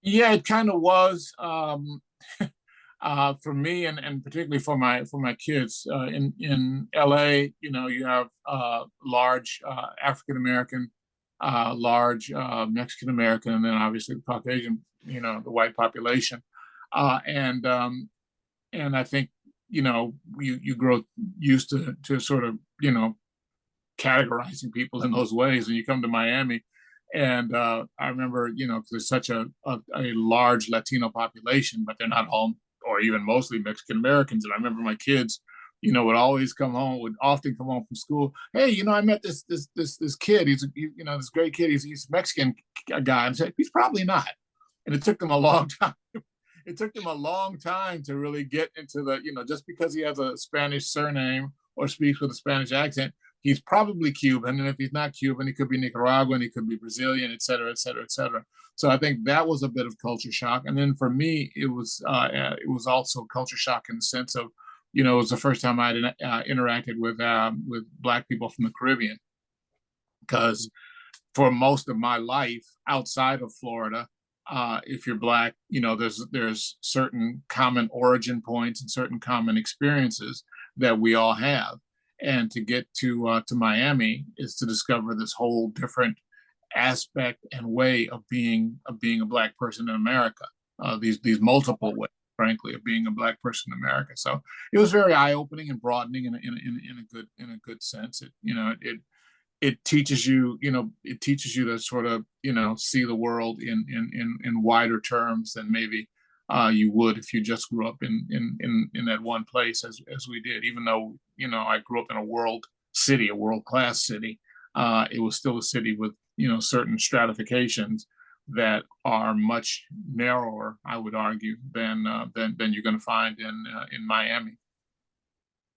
Yeah, it kind of was. For me and particularly for my kids in LA, you have large African American, large Mexican American, and then obviously the Caucasian, the white population, uh, and um, and I think you grow used to sort of categorizing people in those ways, and you come to Miami. And I remember, 'cause there's such a large Latino population, but they're not all, or even mostly Mexican Americans. And I remember my kids, would often come home from school. Hey, I met this kid. This great kid. He's a Mexican guy. I said he's probably not. And it took them a long time. It took them a long time to really get into just because he has a Spanish surname or speaks with a Spanish accent, he's probably Cuban. And if he's not Cuban, he could be Nicaraguan, he could be Brazilian, et cetera, et cetera, et cetera. So I think that was a bit of culture shock. And then for me, it was also culture shock in the sense of, it was the first time I'd interacted with Black people from the Caribbean, because for most of my life outside of Florida, if you're Black, there's certain common origin points and certain common experiences that we all have. And to get to Miami is to discover this whole different aspect and way of being a Black person in America. These multiple ways, frankly, of being a Black person in America. So it was very eye opening and broadening in a good sense. It teaches you to sort of see the world in wider terms than maybe you would if you just grew up in that one place, as we did. Even though I grew up in a world class city, it was still a city with certain stratifications that are much narrower, I would argue, than you're going to find in Miami.